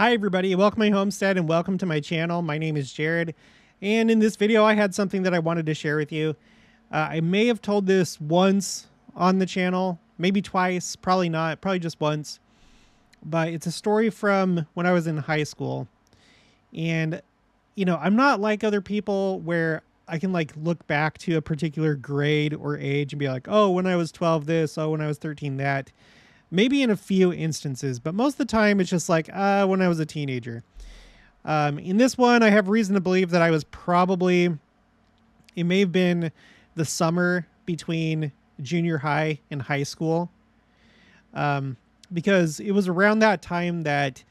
Hi everybody, welcome to my homestead and welcome to my channel. My name is Jared, and in this video I had something that I wanted to share with you. I may have told this once on the channel, maybe twice, probably not, probably just once. But it's a story from when I was in high school. And, you know, I'm not like other people where I can like look back to a particular grade or age and be like, oh, when I was 12 this, oh, when I was 13 that. Maybe in a few instances, but most of the time it's just like, when I was a teenager. In this one, I have reason to believe that I was probably, it may have been the summer between junior high and high school. Because it was around that time that,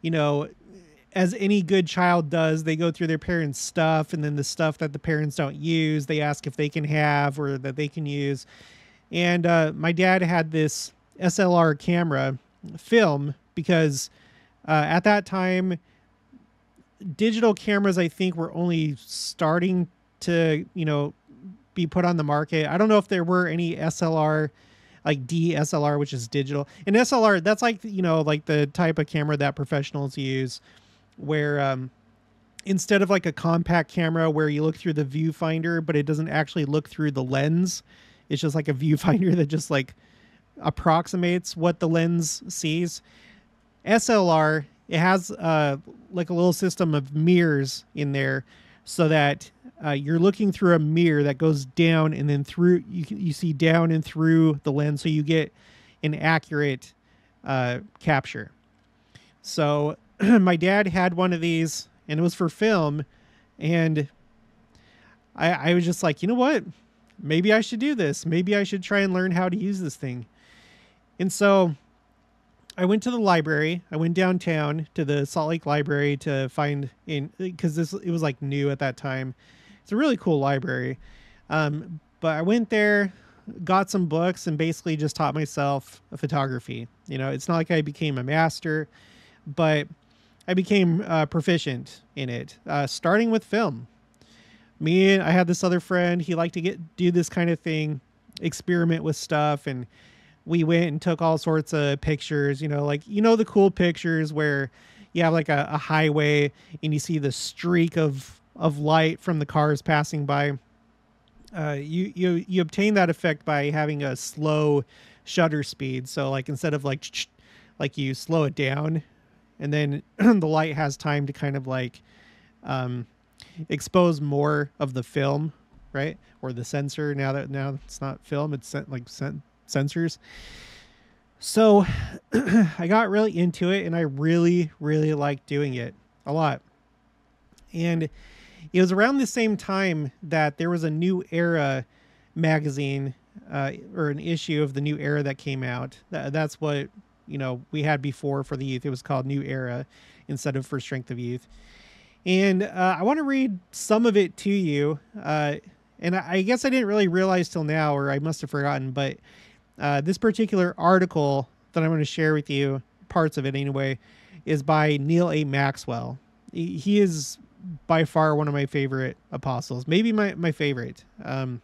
you know, as any good child does, they go through their parents' stuff, and then the stuff that the parents don't use, they ask if they can have or that they can use. And my dad had this SLR camera film because at that time digital cameras I think were only starting to, you know, be put on the market. I don't know if there were any SLR like DSLR, which is digital. And SLR, that's like, you know, like the type of camera that professionals use where instead of like a compact camera where you look through the viewfinder but it doesn't actually look through the lens, it's just like a viewfinder that just like approximates what the lens sees. SLR, it has like a little system of mirrors in there so that you're looking through a mirror that goes down and then through, you see down and through the lens, so you get an accurate capture. So my dad had one of these and it was for film, and I was just like, you know what? Maybe I should do this. Maybe I should try and learn how to use this thing. And so I went to the library. I went downtown to the Salt Lake Library to find because it was like new at that time. It's a really cool library. But I went there, got some books, and basically just taught myself photography. You know, it's not like I became a master, but I became proficient in it, starting with film. I had this other friend. He liked to do this kind of thing, experiment with stuff, and we went and took all sorts of pictures, you know, like, you know, the cool pictures where you have like a highway and you see the streak of light from the cars passing by. You obtain that effect by having a slow shutter speed. So like instead of like you slow it down, and then the light has time to kind of like expose more of the film, right? Or the sensor. Now it's not film, it's like sensors. So I got really into it, and I really liked doing it a lot. And it was around the same time that there was a New Era magazine, or an issue of the New Era that came out. That's what, you know, we had before for the youth. It was called New Era instead of For Strength of Youth. And I want to read some of it to you. And I guess I didn't really realize till now, or I must have forgotten, but this particular article that I'm going to share with you, parts of it anyway, is by Neal A. Maxwell. He is by far one of my favorite apostles, maybe my favorite. I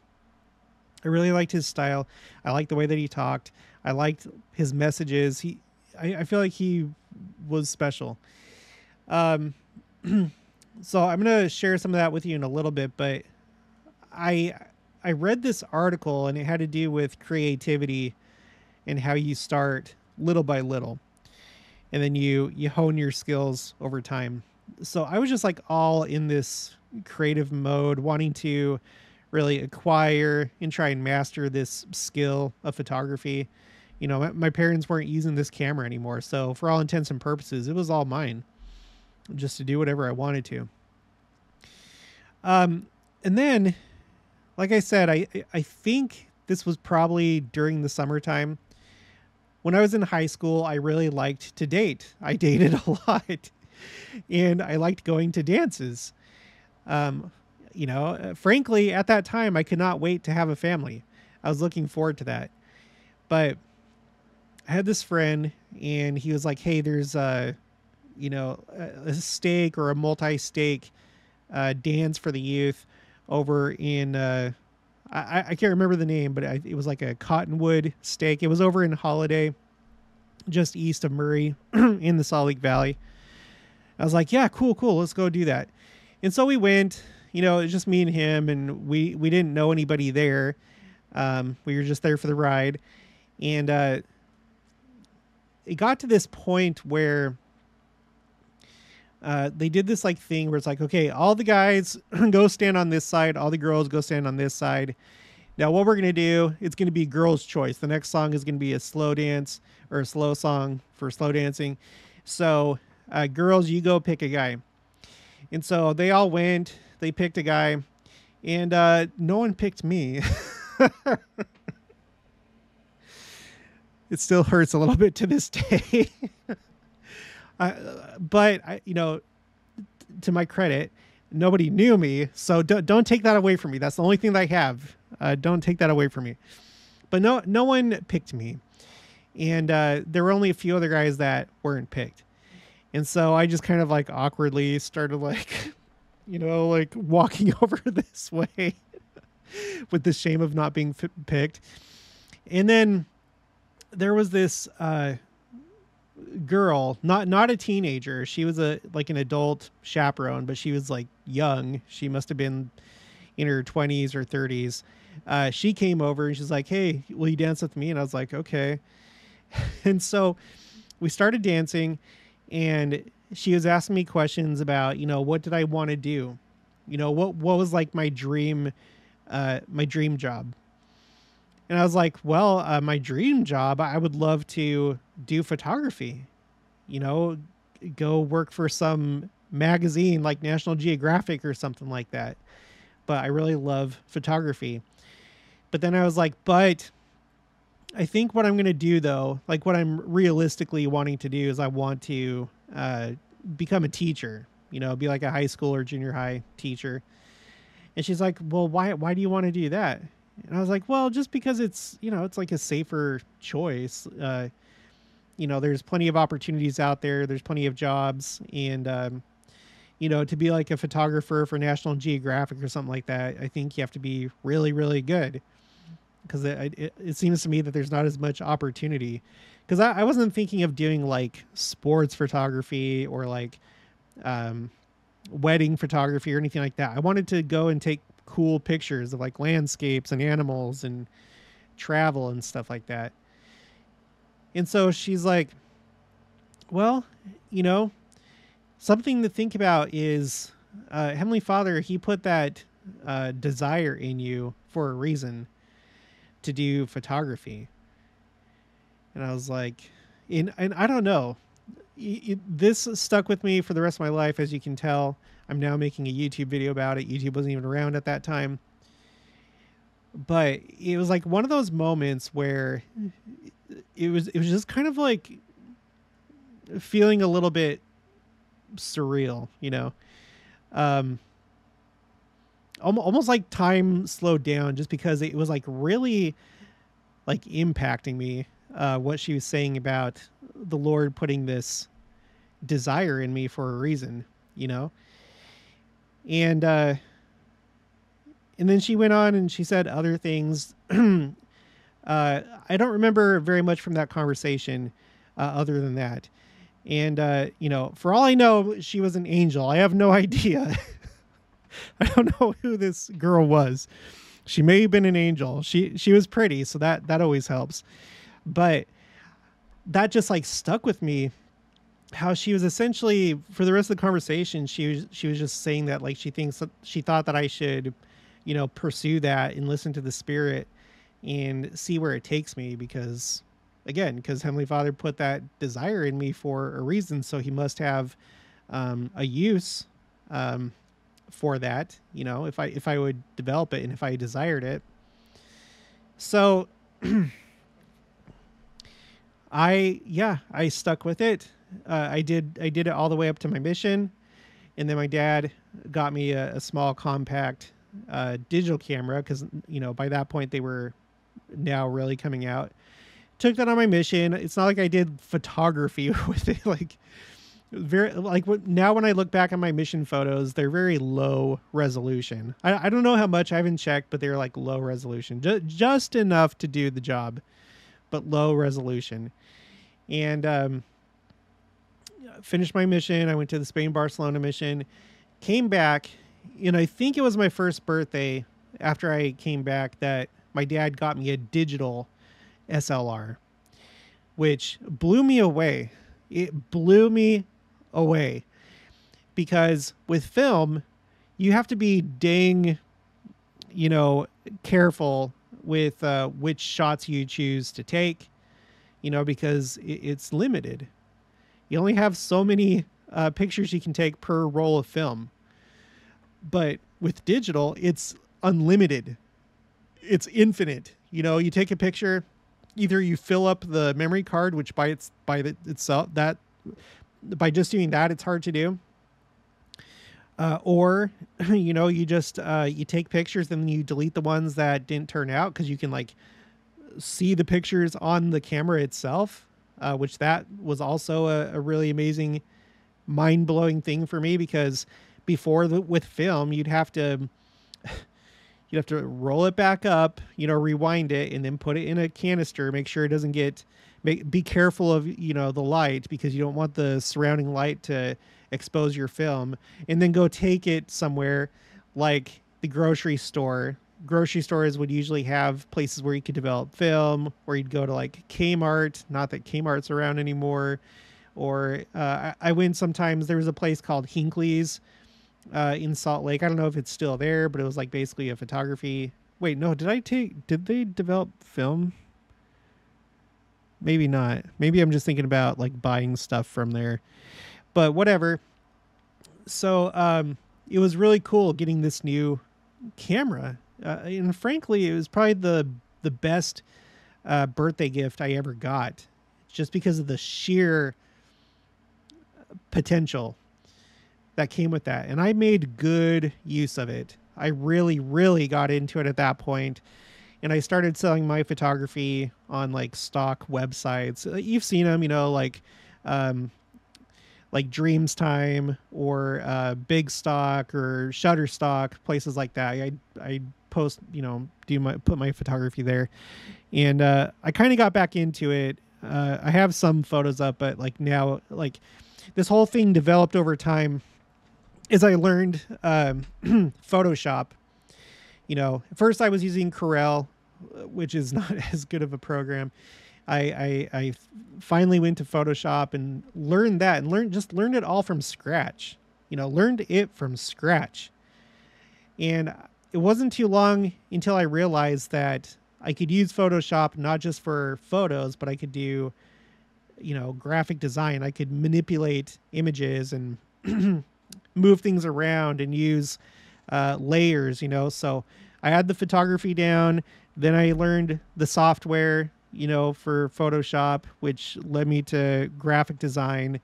really liked his style. I liked the way that he talked. I liked his messages. I feel like he was special. So I'm going to share some of that with you in a little bit, but I read this article, and it had to do with creativity and how you start little by little, and then you hone your skills over time. So I was just like all in this creative mode, wanting to really acquire and try and master this skill of photography. You know, my parents weren't using this camera anymore, so for all intents and purposes, it was all mine, just to do whatever I wanted to. And then, like I said, I think this was probably during the summertime. When I was in high school, I really liked to date. I dated a lot, and I liked going to dances. You know, frankly, at that time, I could not wait to have a family. I was looking forward to that. But I had this friend, and he was like, hey, there's a stake or a multi-stake dance for the youth over in I can't remember the name, but it was like a Cottonwood stake. It was over in Holiday, just east of Murray in the Salt Lake Valley. I was like, yeah, cool, cool. Let's go do that. And so we went, it was just me and him, and we didn't know anybody there. We were just there for the ride. And it got to this point where they did this like thing where it's like, okay, all the guys go stand on this side, all the girls go stand on this side. Now what we're going to do, it's going to be girls' choice. The next song is going to be a slow dance or a slow song for slow dancing. So girls, you go pick a guy. And so they all went, they picked a guy, and no one picked me. It still hurts a little bit to this day. But to my credit, nobody knew me. So don't take that away from me. That's the only thing that I have. Don't take that away from me. But no one picked me. And there were only a few other guys that weren't picked. And so I just kind of like awkwardly started like, like walking over this way with the shame of not being picked. And then there was this girl, not a teenager. She was like an adult chaperone, but she was like young. She must have been in her 20s or 30s. She came over and she's like, hey, will you dance with me? And I was like, okay. And so we started dancing, and she was asking me questions about, what did I want to do? What was like my dream job? And I was like, well, my dream job, I would love to do photography, go work for some magazine like National Geographic or something like that. But I really love photography. But then I was like, but I think what I'm going to do, though, like what I'm realistically wanting to do is I want to become a teacher, be like a high school or junior high teacher. And she's like, well, why do you want to do that? And I was like, well, just because it's like a safer choice. There's plenty of opportunities out there. There's plenty of jobs. And, to be like a photographer for National Geographic or something like that, I think you have to be really, really good. Because it seems to me that there's not as much opportunity. Because I wasn't thinking of doing like sports photography or like wedding photography or anything like that. I wanted to go and take cool pictures of like landscapes and animals and travel and stuff like that. And so she's like, well, something to think about is Heavenly Father, he put that desire in you for a reason to do photography. And I was like, and I don't know, this stuck with me for the rest of my life. As you can tell, I'm now making a YouTube video about it. YouTube wasn't even around at that time. But it was like one of those moments where it was just kind of like feeling a little bit surreal, almost like time slowed down, just because it was like really like impacting me, what she was saying about the Lord putting this desire in me for a reason, and then she went on and she said other things. I don't remember very much from that conversation, other than that. And, for all I know, she was an angel. I have no idea. I don't know who this girl was. She may have been an angel. She was pretty, so that always helps. But that just like stuck with me, how she was essentially, for the rest of the conversation, she was just saying that like she thought that I should, pursue that and listen to the Spirit and see where it takes me, because Heavenly Father put that desire in me for a reason. So he must have a use for that, if I would develop it and if I desired it. So I stuck with it. I did it all the way up to my mission. And then my dad got me a small compact digital camera, because, by that point they were now really coming out. Took that on my mission. It's not like I did photography with it. Like now when I look back on my mission photos, they're very low resolution. I don't know how much, I haven't checked, but they're like low resolution, just enough to do the job, but low resolution. And finished my mission. I went to the Spain-Barcelona mission, came back, and I think it was my first birthday after I came back that my dad got me a digital SLR, which blew me away. It blew me away because with film, you have to be dang, careful with which shots you choose to take, because it's limited. You only have so many pictures you can take per roll of film. But with digital, it's unlimited. It's infinite. You take a picture, either you fill up the memory card, which by itself, that by just doing that, it's hard to do. Or, you just, you take pictures and then you delete the ones that didn't turn out, because you can like see the pictures on the camera itself, which that was also a really amazing, mind-blowing thing for me, because before with film, you'd have to roll it back up, rewind it, and then put it in a canister, make sure it doesn't be careful of, the light, because you don't want the surrounding light to expose your film, and then go take it somewhere like the grocery store. Grocery stores would usually have places where you could develop film, or you'd go to like Kmart, not that Kmart's around anymore. Or I went sometimes, there was a place called Hinckley's in Salt Lake. I don't know if it's still there, but it was like basically a photography. Wait, no, did they develop film? Maybe not. Maybe I'm just thinking about like buying stuff from there, but whatever. So it was really cool getting this new camera. And frankly, it was probably the best birthday gift I ever got, just because of the sheer potential that came with that. And I made good use of it. I really, really got into it at that point. And I started selling my photography on like stock websites. You've seen them, like Dreams Time or Big Stock or Shutterstock, places like that. I post, put my photography there. And I kind of got back into it. I have some photos up, but like now, like this whole thing developed over time as I learned Photoshop. First I was using Corel, which is not as good of a program. I finally went to Photoshop and learned that, and learned it all from scratch. Learned it from scratch. And it wasn't too long until I realized that I could use Photoshop not just for photos, but I could do, graphic design. I could manipulate images and move things around and use layers, So I had the photography down. Then I learned the software, for Photoshop, which led me to graphic design.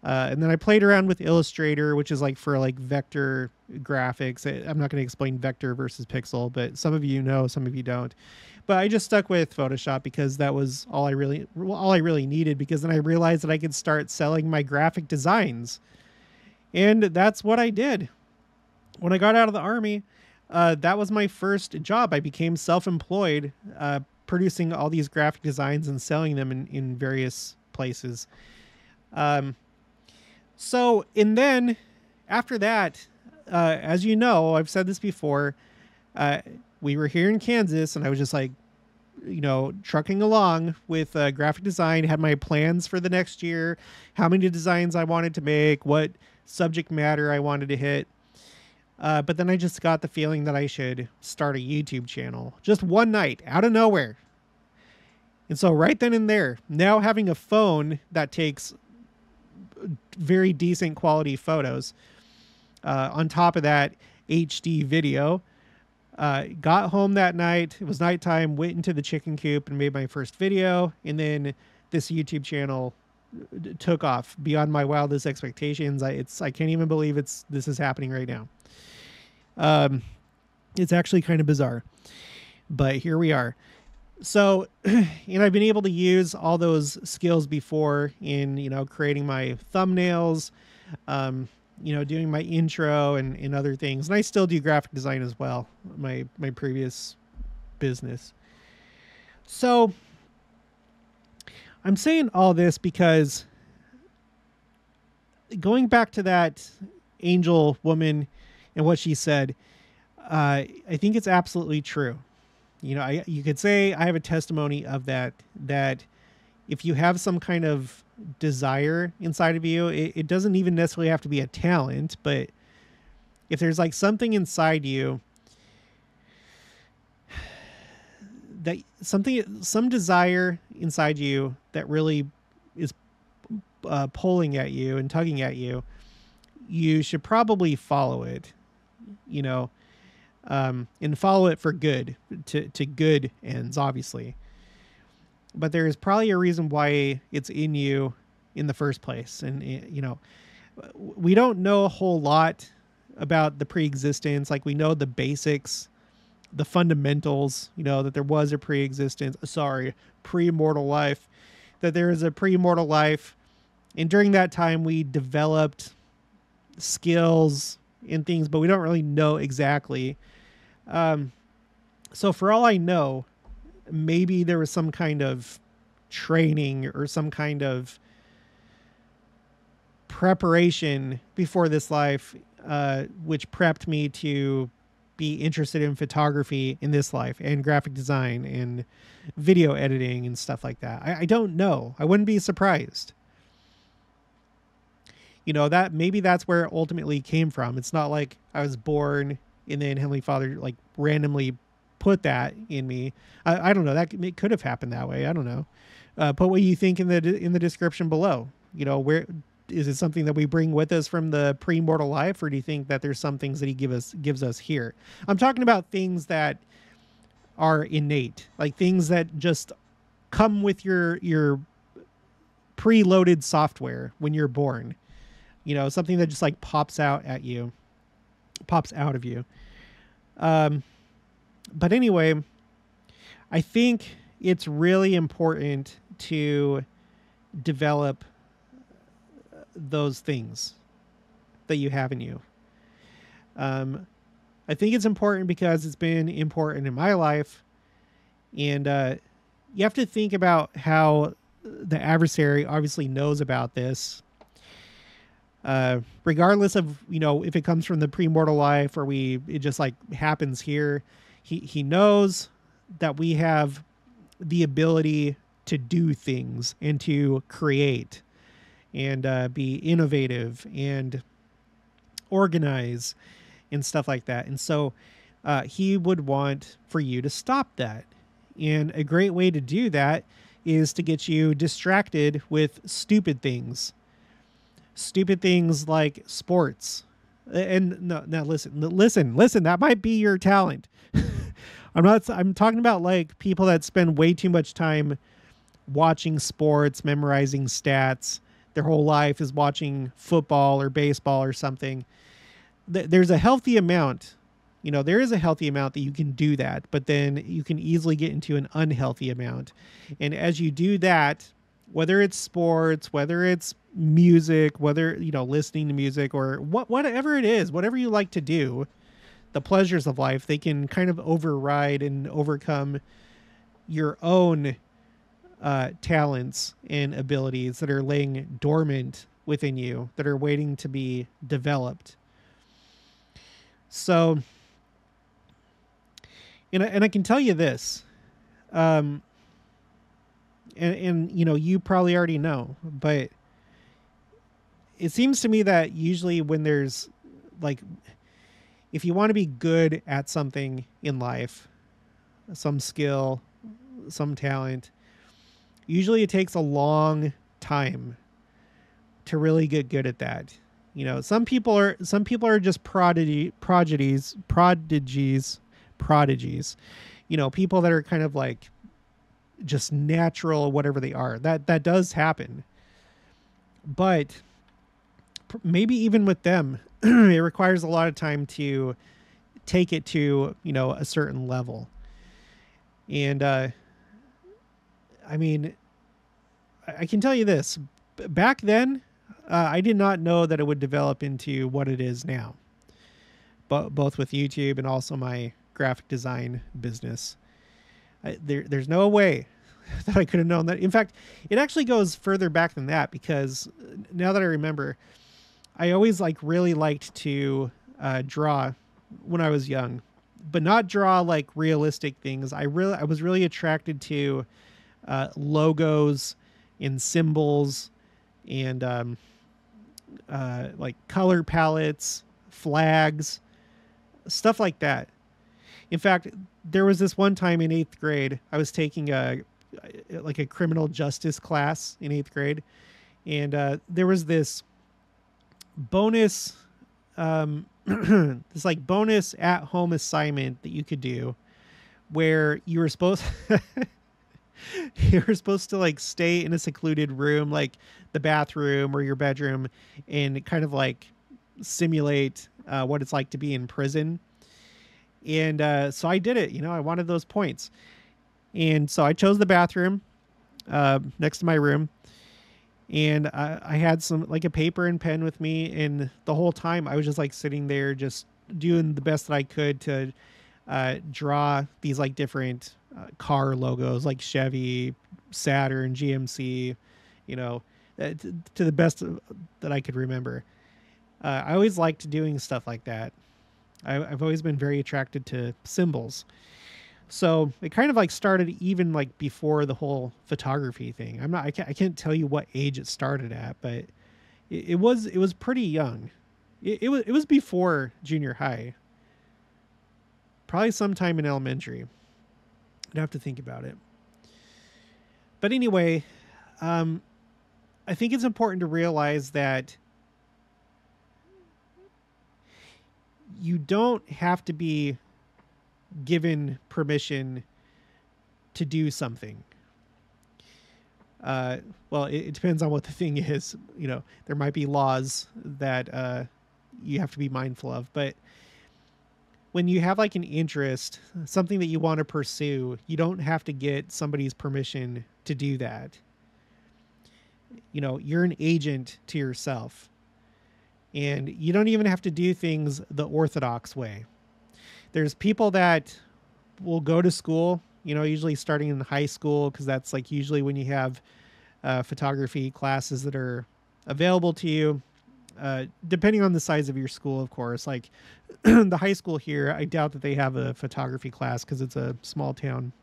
And then I played around with Illustrator, which is like for like vector graphics. I'm not going to explain vector versus pixel, but some of you know, some of you don't. But I just stuck with Photoshop because that was all I really needed, because then I realized that I could start selling my graphic designs. And that's what I did. When I got out of the Army, that was my first job. I became self-employed, producing all these graphic designs and selling them in various places. And then after that, as you know, I've said this before, we were here in Kansas, and I was just like, trucking along with graphic design, had my plans for the next year, how many designs I wanted to make, what subject matter I wanted to hit. But then I just got the feeling that I should start a YouTube channel just one night out of nowhere. And so right then and there, now having a phone that takes very decent quality photos, on top of that, HD video, got home that night. It was nighttime, went into the chicken coop and made my first video. And then this YouTube channel took off beyond my wildest expectations. I can't even believe this is happening right now. It's actually kind of bizarre, but here we are. So, and I've been able to use all those skills before in, creating my thumbnails, doing my intro and other things. And I still do graphic design as well, my previous business. So I'm saying all this because going back to that angel woman and what she said, I think it's absolutely true. You know, you could say I have a testimony of that, that if you have some kind of desire inside of you, it doesn't even necessarily have to be a talent, but if there's like something inside you that some desire inside you that really is pulling at you and tugging at you, you should probably follow it, you know, and follow it for good, to good ends, obviously. But there is probably a reason why it's in you in the first place. And, you know, we don't know a whole lot about the pre-existence. Like, we know the basics, the fundamentals, you know, that there was a pre-mortal life, that there is a pre-mortal life. And during that time, we developed skills and things, but we don't really know exactly. So for all I know, maybe there was some kind of training or some kind of preparation before this life, which prepped me to be interested in photography in this life, and graphic design and video editing and stuff like that. I don't know. I wouldn't be surprised. You know, that maybe that's where it ultimately came from. It's not like I was born and then Heavenly Father like randomly put that in me. I don't know. That it could have happened that way. I don't know. Put what you think in the description below. You know, where is it something that we bring with us from the pre-mortal life, or do you think that there's some things that he gives us here? I'm talking about things that are innate, like things that just come with your preloaded software when you're born. You know, something that just like pops out of you. But anyway, I think it's really important to develop those things that you have in you. I think it's important because it's been important in my life. And you have to think about how the adversary obviously knows about this. Regardless of, you know, if it comes from the pre-mortal life or it just like happens here, he knows that we have the ability to do things and to create and be innovative and organize and stuff like that. And so he would want for you to stop that. And a great way to do that is to get you distracted with stupid things like sports. And now listen, that might be your talent. I'm talking about like people that spend way too much time watching sports, memorizing stats. Their whole life is watching football or baseball or something. There's a healthy amount, you know, there is a healthy amount that you can do that, but then you can easily get into an unhealthy amount. And as you do that, whether it's sports, whether it's music, whether, you know, listening to music or whatever it is, whatever you like to do, the pleasures of life, they can kind of override and overcome your own talents and abilities that are laying dormant within you, that are waiting to be developed. So, and I can tell you this, and you know, you probably already know, but it seems to me that usually when there's like, if you want to be good at something in life, some skill, some talent, usually it takes a long time to really get good at that. You know, some people are just prodigies, you know, people that are kind of like just natural, whatever they are. That does happen. But maybe even with them, it requires a lot of time to take it to, you know, a certain level. And I mean, I can tell you this, back then, I did not know that it would develop into what it is now, but both with YouTube and also my graphic design business. There's no way that I could have known that. In fact, it actually goes further back than that, because now that I remember, I always like really liked to draw when I was young, but not draw like realistic things. I was really attracted to logos and symbols and like color palettes, flags, stuff like that. In fact, there was this one time in 8th grade, I was taking a criminal justice class in 8th grade, and there was this bonus this like bonus at home assignment that you could do where you were supposed you were supposed to like stay in a secluded room, like the bathroom or your bedroom, and kind of like simulate what it's like to be in prison. And so I did it. I wanted those points, and so I chose the bathroom next to my room. And I had some like a paper and pen with me, and the whole time I was just like sitting there, just doing the best that I could to draw these like different car logos, like Chevy, Saturn, GMC, to the best that I could remember. I always liked doing stuff like that. I've always been very attracted to symbols. So it kind of like started even like before the whole photography thing. I can't tell you what age it started at, but it was pretty young. It was before junior high. Probably sometime in elementary. I'd have to think about it. But anyway, I think it's important to realize that you don't have to be given permission to do something. Well, it depends on what the thing is. There might be laws that you have to be mindful of, but when you have like an interest, something that you want to pursue, you don't have to get somebody's permission to do that. You're an agent to yourself, and you don't even have to do things the orthodox way. There's people that will go to school, usually starting in high school, because that's like usually when you have photography classes that are available to you, depending on the size of your school, of course. Like the high school here, I doubt that they have a photography class because it's a small town.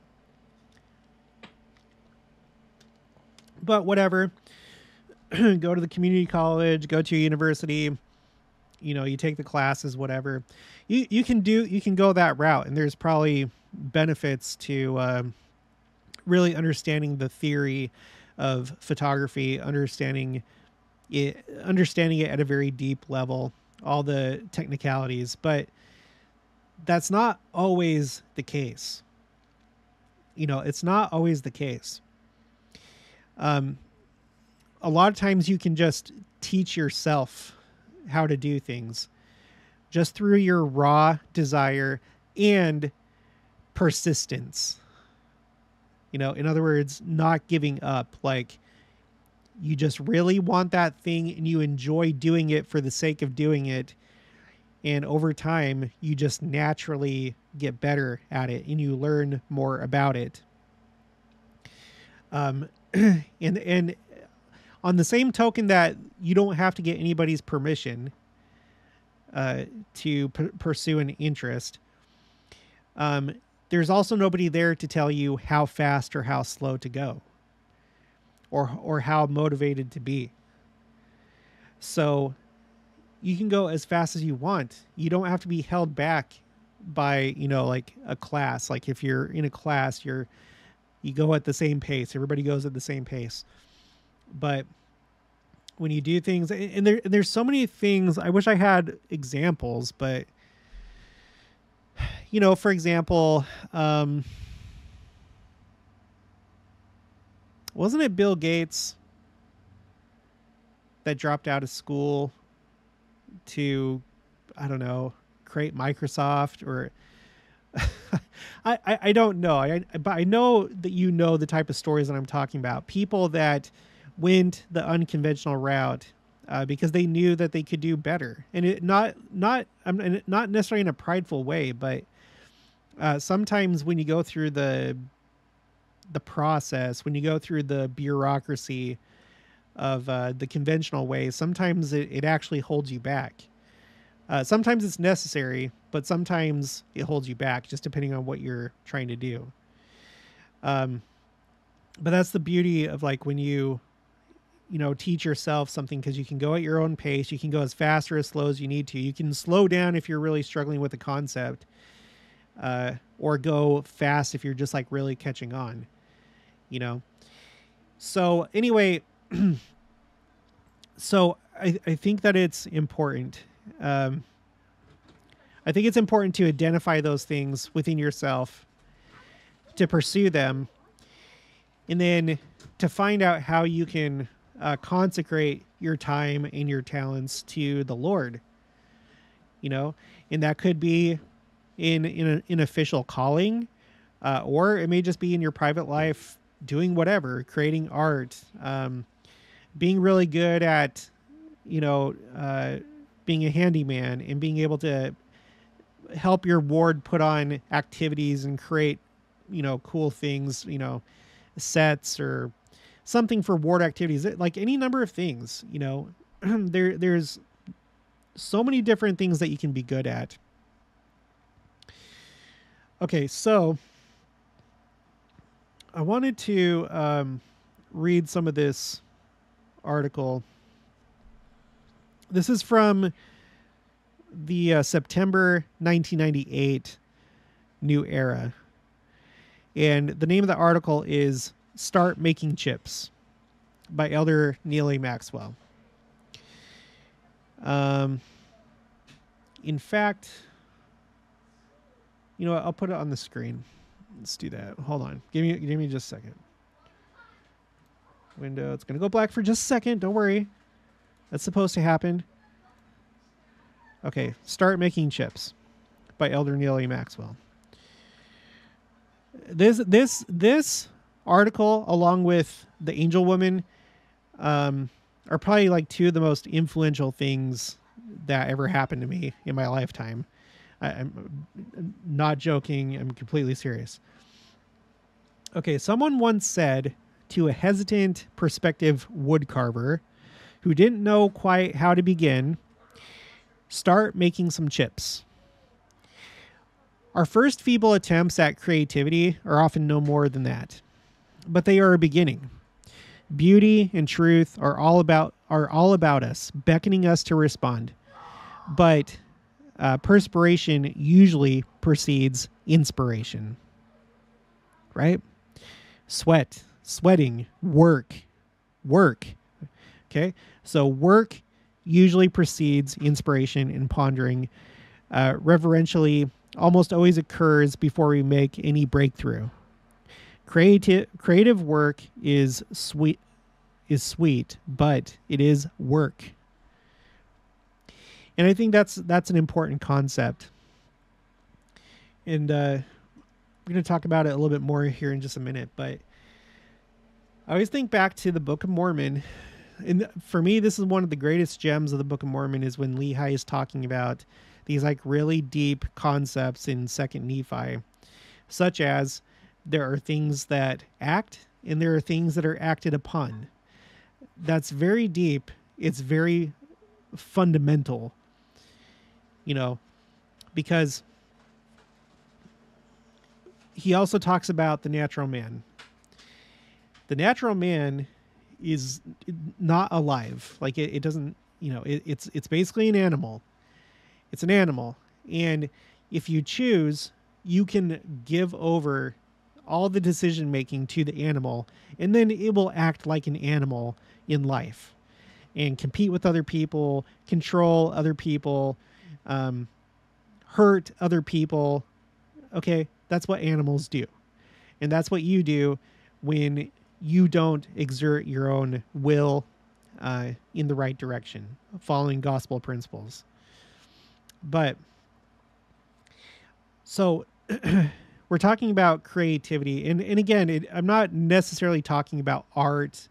But whatever, go to the community college, go to a university, you take the classes, whatever. You can go that route, and there's probably benefits to really understanding the theory of photography, understanding it at a very deep level, all the technicalities. But that's not always the case. It's not always the case. A lot of times you can just teach yourself how to do things just through your raw desire and persistence. In other words, not giving up. Like, you just really want that thing and you enjoy doing it for the sake of doing it. And over time, you just naturally get better at it and you learn more about it. And on the same token that you don't have to get anybody's permission to pursue an interest, there's also nobody there to tell you how fast or how slow to go, or how motivated to be. So you can go as fast as you want. You don't have to be held back by, like a class. Like if you're in a class, you go at the same pace. Everybody goes at the same pace. But when you do things, and there's so many things, I wish I had examples, but for example, wasn't it Bill Gates that dropped out of school to, I don't know, create Microsoft? Or I don't know. But I know that the type of stories that I'm talking about. People that went the unconventional route because they knew that they could do better, and it not necessarily in a prideful way, but sometimes when you go through the process, when you go through the bureaucracy the conventional way, sometimes it actually holds you back. Sometimes it's necessary, but sometimes it holds you back, just depending on what you're trying to do. But that's the beauty of like when you teach yourself something, because you can go at your own pace. You can go as fast or as slow as you need to. You can slow down if you're really struggling with a concept, or go fast if you're just like really catching on, So anyway, so I think that it's important. I think it's important to identify those things within yourself, to pursue them, and then to find out how you can consecrate your time and your talents to the Lord, and that could be in an official calling, or it may just be in your private life, doing whatever, creating art, being really good at, being a handyman and being able to help your ward put on activities and create, cool things, sets or something for ward activities, like any number of things, there's so many different things that you can be good at. Okay, so I wanted to read some of this article. This is from the September 1998 New Era. And the name of the article is Start Making Chips by Elder Neal A. Maxwell. In fact, what? I'll put it on the screen. Let's do that. Hold on. Give me just a second. Window. It's going to go black for just a second. Don't worry. That's supposed to happen. Okay. Start Making Chips by Elder Neal A. Maxwell. This article, along with The Angel Woman, are probably like two of the most influential things that ever happened to me in my lifetime. I'm not joking. I'm completely serious. Okay, someone once said to a hesitant prospective woodcarver who didn't know quite how to begin, start making some chips. Our first feeble attempts at creativity are often no more than that, but they are a beginning. Beauty and truth are all about us, beckoning us to respond. But perspiration usually precedes inspiration, right? Sweating, work. Okay, so work usually precedes inspiration, and pondering reverentially almost always occurs before we make any breakthrough. Creative work is sweet, but it is work. And I think that's an important concept. And we're going to talk about it a little bit more here in just a minute. But I always think back to the Book of Mormon. And for me, this is one of the greatest gems of the Book of Mormon, is when Lehi is talking about these like really deep concepts in 2nd Nephi, such as there are things that act and there are things that are acted upon. That's very deep. It's very fundamental, because he also talks about the natural man. The natural man is not alive. Like it doesn't, it's basically an animal. It's an animal. And if you choose, you can give over all the decision making to the animal, and then it will act like an animal in life and compete with other people, control other people, hurt other people. Okay, that's what animals do. And that's what you do when you don't exert your own will in the right direction, following gospel principles. But so we're talking about creativity. And again, I'm not necessarily talking about art,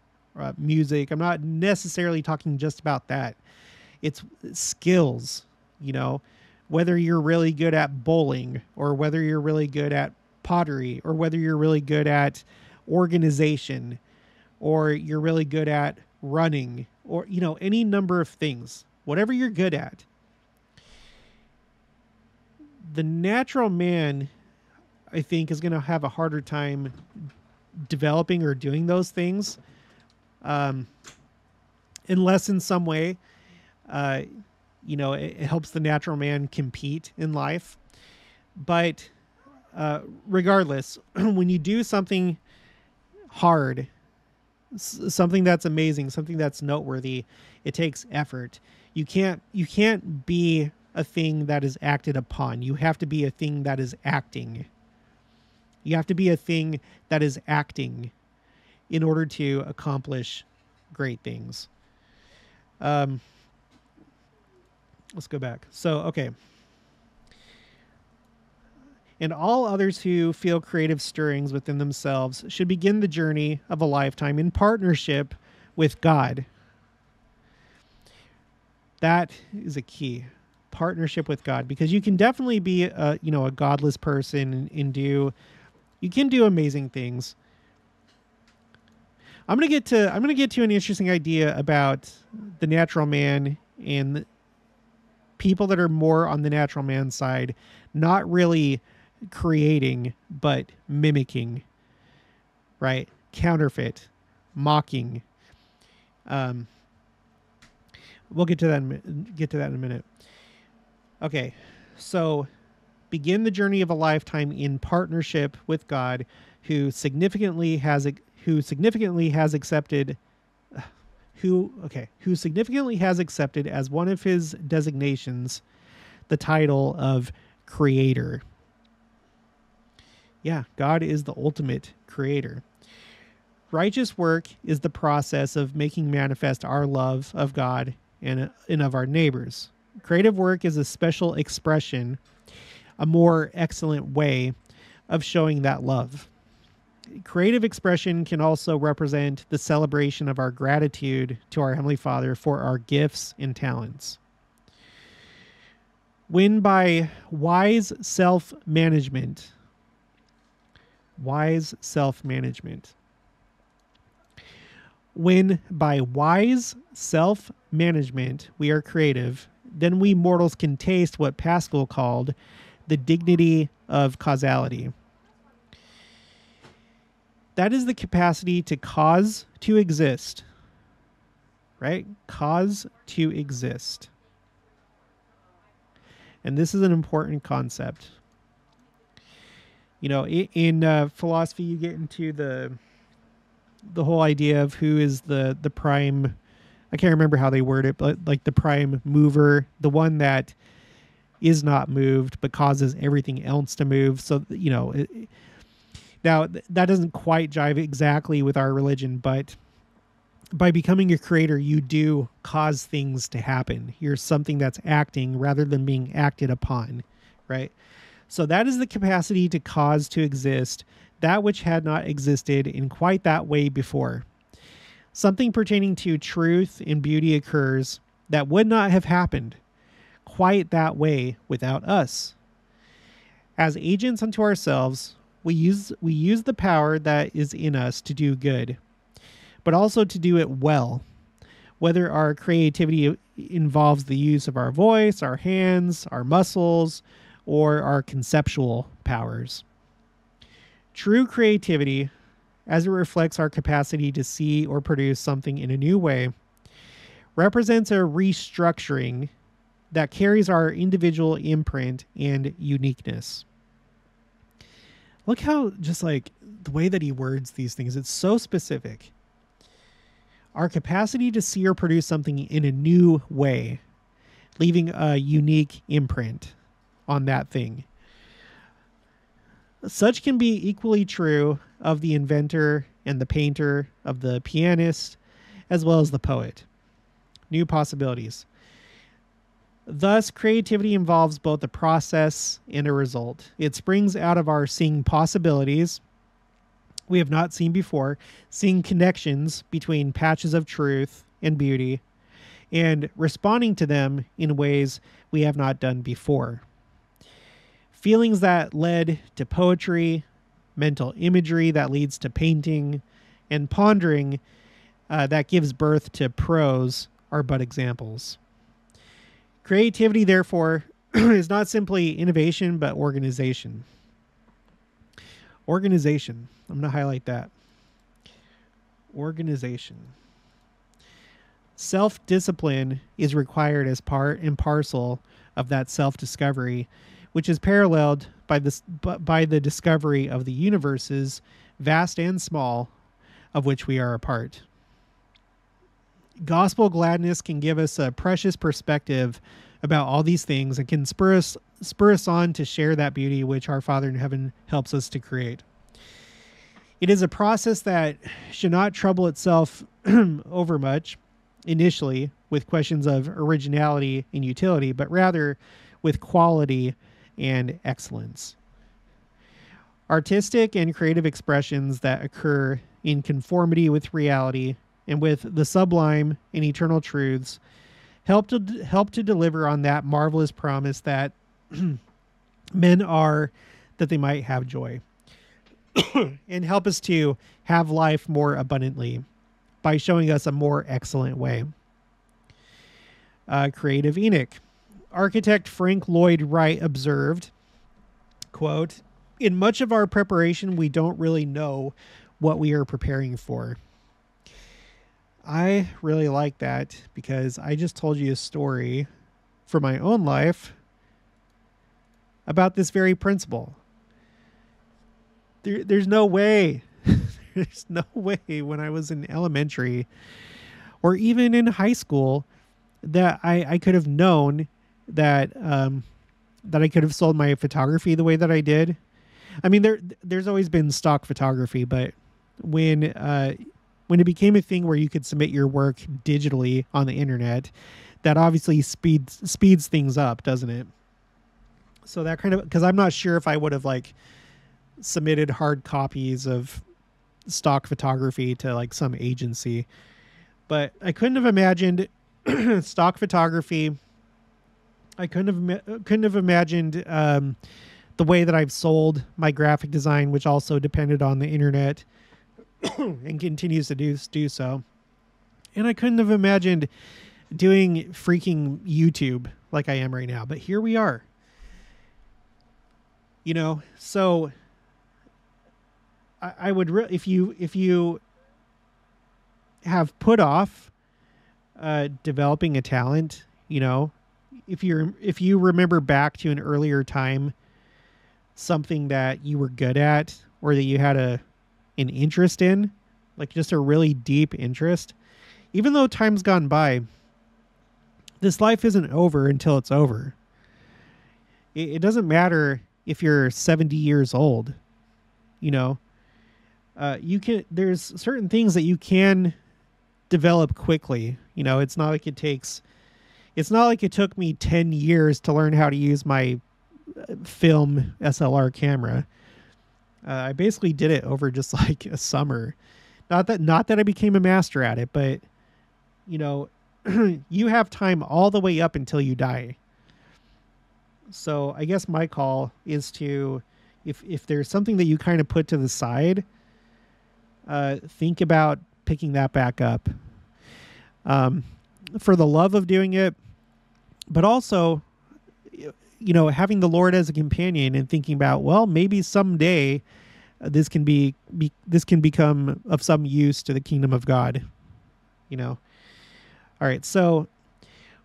music. I'm not necessarily talking just about that. It's skills, whether you're really good at bowling, or whether you're really good at pottery, or whether you're really good at organization, or you're really good at running, or, any number of things, whatever you're good at. The natural man, I think, is going to have a harder time developing or doing those things, unless in some way, it helps the natural man compete in life. But regardless, when you do something hard, something that's amazing, something that's noteworthy, it takes effort. You can't be a thing that is acted upon. You have to be a thing that is acting. You have to be a thing that is acting in order to accomplish great things. Let's go back. So, okay. And all others who feel creative stirrings within themselves should begin the journey of a lifetime in partnership with God. That is a key. Partnership with God, because you can definitely be a godless person and you can do amazing things. I'm going to get to an interesting idea about the natural man and people that are more on the natural man side, not really creating, but mimicking, right? Counterfeit, mocking. We'll get to that in a minute. Okay, so begin the journey of a lifetime in partnership with God, who significantly has accepted as one of his designations the title of Creator. Yeah, God is the ultimate creator. Righteous work is the process of making manifest our love of God and of our neighbors. Creative work is a special expression, a more excellent way of showing that love. Creative expression can also represent the celebration of our gratitude to our Heavenly Father for our gifts and talents. When by wise self-management, when by wise self-management we are creative, then we mortals can taste what Pascal called the dignity of causality. That is the capacity to cause to exist, right? Cause to exist. And this is an important concept. In philosophy, you get into the whole idea of who is the prime, I can't remember how they word it, but like the prime mover, the one that is not moved but causes everything else to move. So, now that doesn't quite jive exactly with our religion, but by becoming a creator, you do cause things to happen. You're something that's acting rather than being acted upon, right? So that is the capacity to cause to exist, that which had not existed in quite that way before. Something pertaining to truth and beauty occurs that would not have happened quite that way without us. As agents unto ourselves, we use the power that is in us to do good, but also to do it well. Whether our creativity involves the use of our voice, our hands, our muscles, or our conceptual powers. True creativity, as it reflects our capacity to see or produce something in a new way, represents a restructuring that carries our individual imprint and uniqueness. Look how just like the way that he words these things, it's so specific. Our capacity to see or produce something in a new way, leaving a unique imprint on that thing. Such can be equally true of the inventor and the painter, of the pianist, as well as the poet. New possibilities. Thus, creativity involves both a process and a result. It springs out of our seeing possibilities we have not seen before, seeing connections between patches of truth and beauty, and responding to them in ways we have not done before. Feelings that led to poetry, mental imagery that leads to painting, and pondering that gives birth to prose are but examples. Creativity, therefore, is not simply innovation, but organization. Organization. I'm going to highlight that. Organization. Self-discipline is required as part and parcel of that self-discovery, which is paralleled by the discovery of the universes, vast and small, of which we are a part. Gospel gladness can give us a precious perspective about all these things and can spur us on to share that beauty which our Father in heaven helps us to create. It is a process that should not trouble itself over much initially with questions of originality and utility, but rather with quality and excellence. Artistic and creative expressions that occur in conformity with reality and with the sublime and eternal truths help to deliver on that marvelous promise that men are that they might have joy and help us to have life more abundantly by showing us a more excellent way. Creative Enoch. Architect Frank Lloyd Wright observed, quote, "In much of our preparation, we don't really know what we are preparing for." I really like that because I just told you a story for my own life about this very principle. There's no way, there's no way when I was in elementary or even in high school that I could have known that that I could have sold my photography the way that I did. I mean, there's always been stock photography, but when it became a thing where you could submit your work digitally on the internet, that obviously speeds things up, doesn't it? So that kind of, because I'm not sure if I would have like submitted hard copies of stock photography to like some agency, but I couldn't have imagined stock photography. I couldn't have imagined the way that I've sold my graphic design, which also depended on the internet and continues to do so. And I couldn't have imagined doing freaking YouTube like I am right now, but here we are. You know, so I would if you have put off developing a talent, you know, if you remember back to an earlier time, something that you were good at or that you had an interest in, like just a really deep interest, even though time's gone by, this life isn't over until it's over. It doesn't matter if you're 70 years old, you know, there's certain things that you can develop quickly. You know, it's not like it took me 10 years to learn how to use my film SLR camera. I basically did it over just like a summer. Not that I became a master at it, but you know, you have time all the way up until you die. So I guess my call is to, if there's something that you kind of put to the side, think about picking that back up, for the love of doing it, but also, you know, having the Lord as a companion and thinking about, well, maybe someday this can become of some use to the kingdom of God, you know. All right, so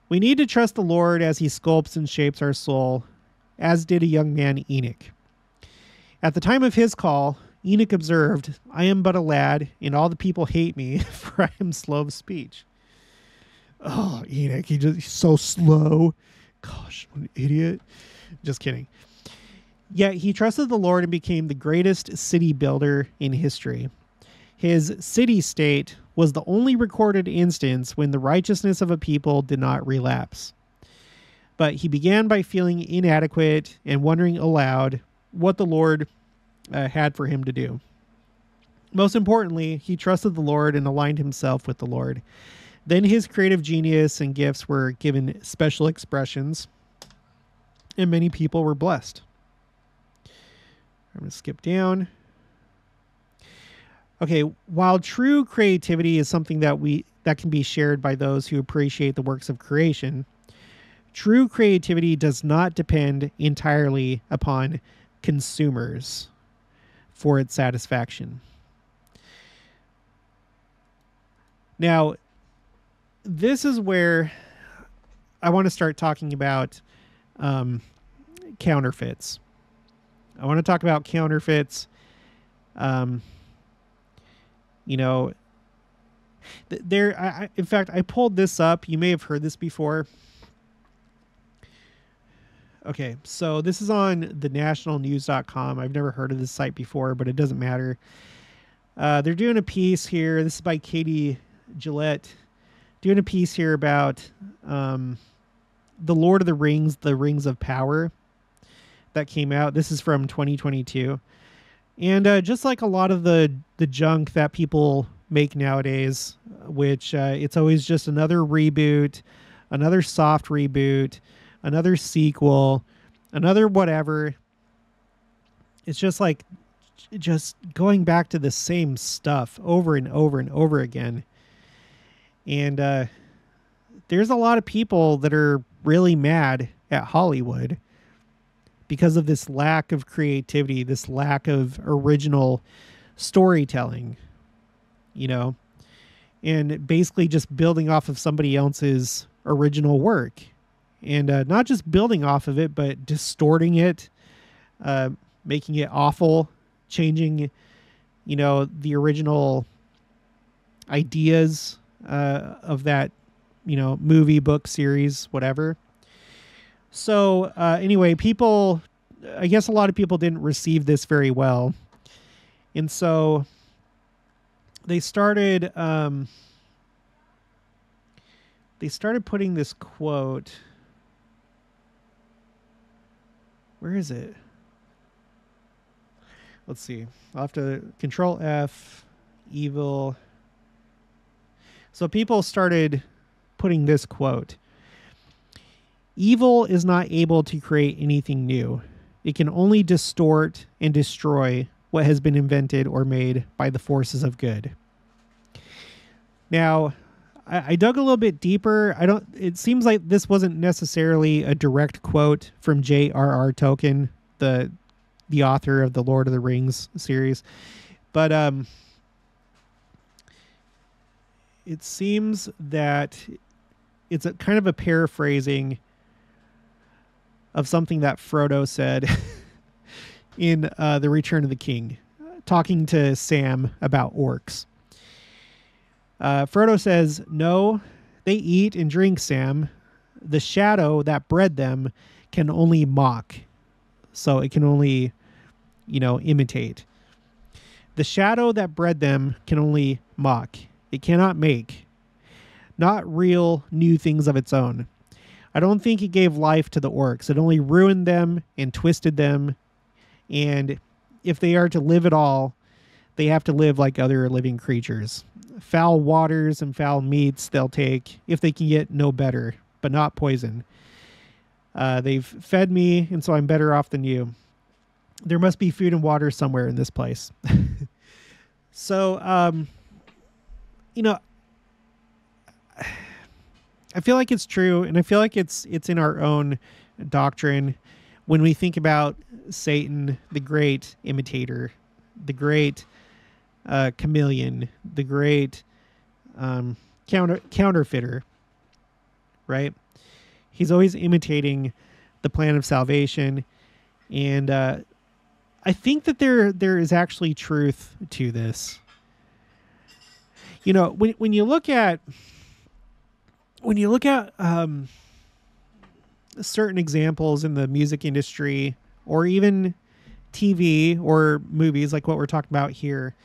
we need to trust the Lord as he sculpts and shapes our soul, as did a young man, Enoch. At the time of his call, Enoch observed, "I am but a lad, and all the people hate me, for I am slow of speech." Oh, Enoch, he's so slow. Gosh, what an idiot. Just kidding. Yet he trusted the Lord and became the greatest city builder in history. His city-state was the only recorded instance when the righteousness of a people did not relapse. But he began by feeling inadequate and wondering aloud what the Lord had for him to do. Most importantly, he trusted the Lord and aligned himself with the Lord. Then his creative genius and gifts were given special expressions, and many people were blessed. I'm going to skip down. Okay, while true creativity is something that can be shared by those who appreciate the works of creation, true creativity does not depend entirely upon consumers for its satisfaction. Now, this is where I want to start talking about counterfeits. I want to talk about counterfeits. You know, in fact, I pulled this up. You may have heard this before. Okay, so this is on thenationalnews.com. I've never heard of this site before, but it doesn't matter. They're doing a piece here. This is by Katie Gillette. Doing a piece here about the Lord of the Rings of Power that came out. This is from 2022. And just like a lot of the junk that people make nowadays, which it's always just another reboot, another soft reboot, another sequel, another whatever. It's just like just going back to the same stuff over and over and over again. And there's a lot of people that are really mad at Hollywood because of this lack of creativity, this lack of original storytelling, you know, and basically just building off of somebody else's original work. And not just building off of it, but distorting it, making it awful, changing, you know, the original ideas of that, you know, movie, book, series, whatever. So anyway, I guess a lot of people didn't receive this very well. And so they started putting this quote. Where is it? Let's see. I'll have to Control F, evil. So people started putting this quote. Evil is not able to create anything new. It can only distort and destroy what has been invented or made by the forces of good. Now, I dug a little bit deeper. It seems like this wasn't necessarily a direct quote from J.R.R. Tolkien, the author of the Lord of the Rings series. But it seems that it's a kind of a paraphrasing of something that Frodo said in The Return of the King, talking to Sam about orcs. Frodo says, "No, they eat and drink, Sam. The shadow that bred them can only mock." So it can only, you know, imitate. The shadow that bred them can only mock. It cannot make. Not real new things of its own. I don't think it gave life to the orcs. It only ruined them and twisted them. And if they are to live at all, they have to live like other living creatures. Foul waters and foul meats they'll take if they can get no better, but not poison. They've fed me, and so I'm better off than you. There must be food and water somewhere in this place. So, you know, I feel like it's true, and I feel like it's in our own doctrine when we think about Satan, the great imitator, the great chameleon, the great counterfeiter, right? He's always imitating the plan of salvation, and I think that there is actually truth to this. You know, when you look at certain examples in the music industry, or even TV or movies like what we're talking about here,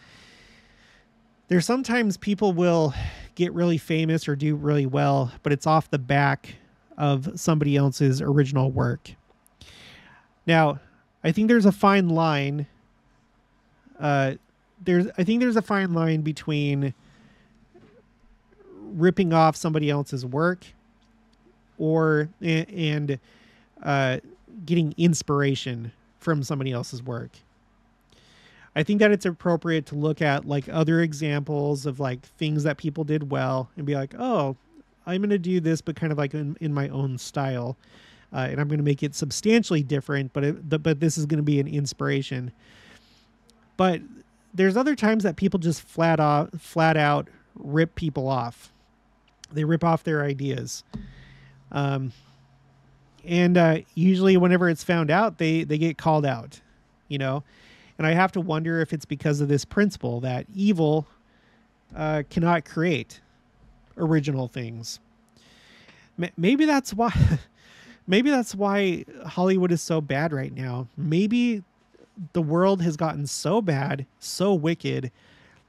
there's sometimes people will get really famous or do really well, but it's off the back of somebody else's original work. Now, I think there's a fine line. I think there's a fine line between ripping off somebody else's work and getting inspiration from somebody else's work. I think that it's appropriate to look at like other examples of like things that people did well and be like, oh, I'm going to do this, but kind of like in my own style. And I'm going to make it substantially different, but this is going to be an inspiration. But there's other times that people just flat out rip people off. They rip off their ideas. And usually whenever it's found out, they get called out, you know? And I have to wonder if it's because of this principle that evil cannot create original things. Maybe that's why maybe that's why Hollywood is so bad right now. Maybe the world has gotten so bad, so wicked,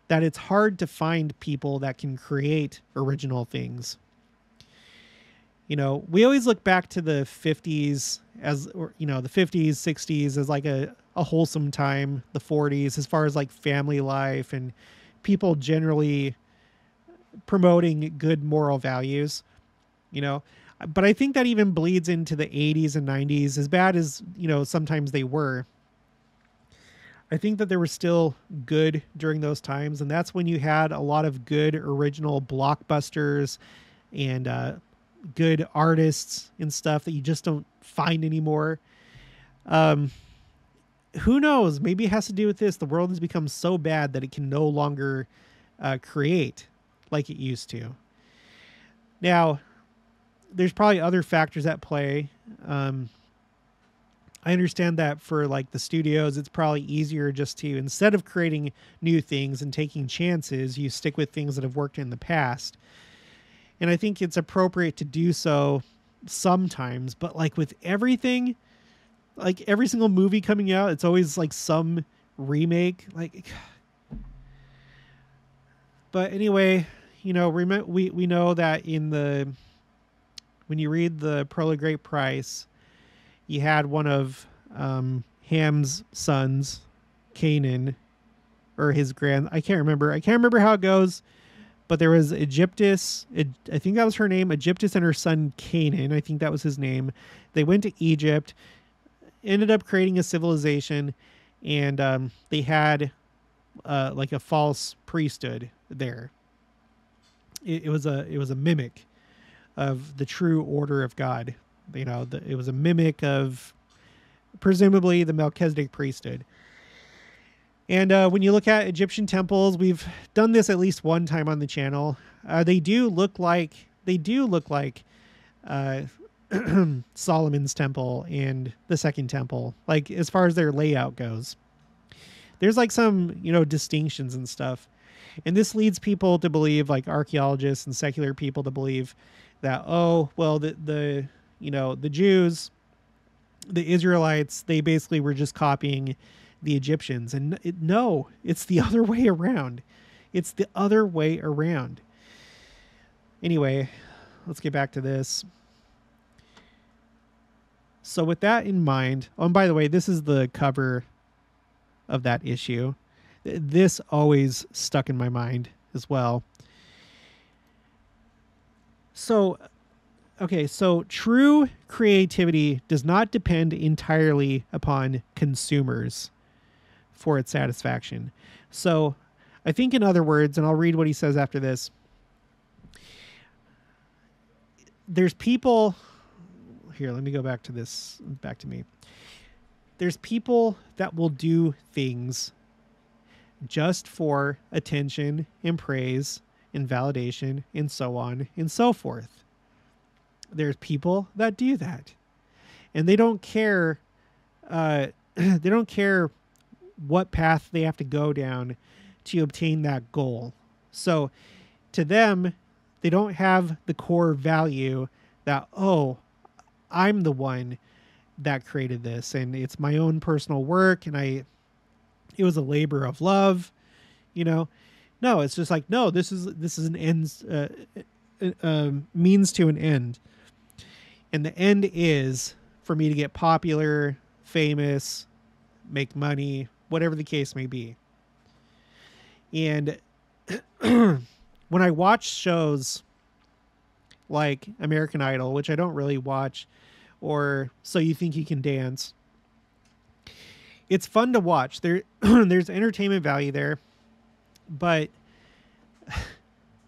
that it's hard to find people that can create original things. You know, we always look back to the 50s as, or, you know, the 50s, 60s as like a wholesome time, the 40s as far as like family life and people generally promoting good moral values, you know. But I think that even bleeds into the 80s and 90s, as bad as, you know, sometimes they were. I think that there was still good during those times, and that's when you had a lot of good original blockbusters and good artists and stuff that you just don't find anymore. Who knows? Maybe it has to do with this. The world has become so bad that it can no longer create like it used to. Now, there's probably other factors at play. I understand that for like the studios, it's probably easier just to, instead of creating new things and taking chances, you stick with things that have worked in the past. And I think it's appropriate to do so sometimes, but like with everything, like every single movie coming out, it's always like some remake. Like, but anyway, you know, we know that when you read the Pearl of Great Price, you had one of Ham's sons, Canaan, or his I can't remember how it goes, but there was Egyptus. I think that was her name, Egyptus, and her son Canaan. I think that was his name. They went to Egypt, ended up creating a civilization, and they had like a false priesthood there. It was a mimic of the true order of God. You know, it was a mimic of presumably the Melchizedek priesthood. And when you look at Egyptian temples, we've done this at least one time on the channel. They do look like Solomon's temple and the second temple, like as far as their layout goes. There's like some, you know, distinctions and stuff. And this leads people to believe, like archaeologists and secular people to believe that, oh, well, the you know, the Jews, the Israelites, they basically were just copying the Egyptians. And no, it's the other way around. It's the other way around. Anyway, let's get back to this. So with that in mind, oh, and by the way, this is the cover of that issue. This always stuck in my mind as well. So, okay, so true creativity does not depend entirely upon consumers for its satisfaction. So I think, in other words, and I'll read what he says after this, there's people here. Let me go back to this, back to me. There's people that will do things just for attention and praise and validation and so on and so forth. There's people that do that, and they don't care. They don't care what path they have to go down to obtain that goal. So to them, they don't have the core value that, oh, I'm the one that created this, and it's my own personal work, and it was a labor of love, you know. No, it's just like, no, this is an end, means to an end. And the end is for me to get popular, famous, make money, whatever the case may be. And when I watch shows like American Idol, which I don't really watch, or So You Think You Can Dance, it's fun to watch. There's entertainment value there, but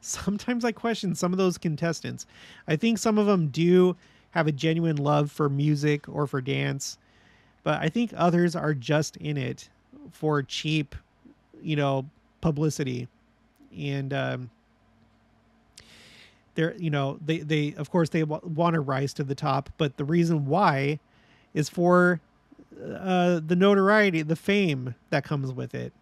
sometimes I question some of those contestants. I think some of them do have a genuine love for music or for dance, but I think others are just in it for cheap, publicity. And they of course they want to rise to the top, but the reason why is for the notoriety, the fame that comes with it.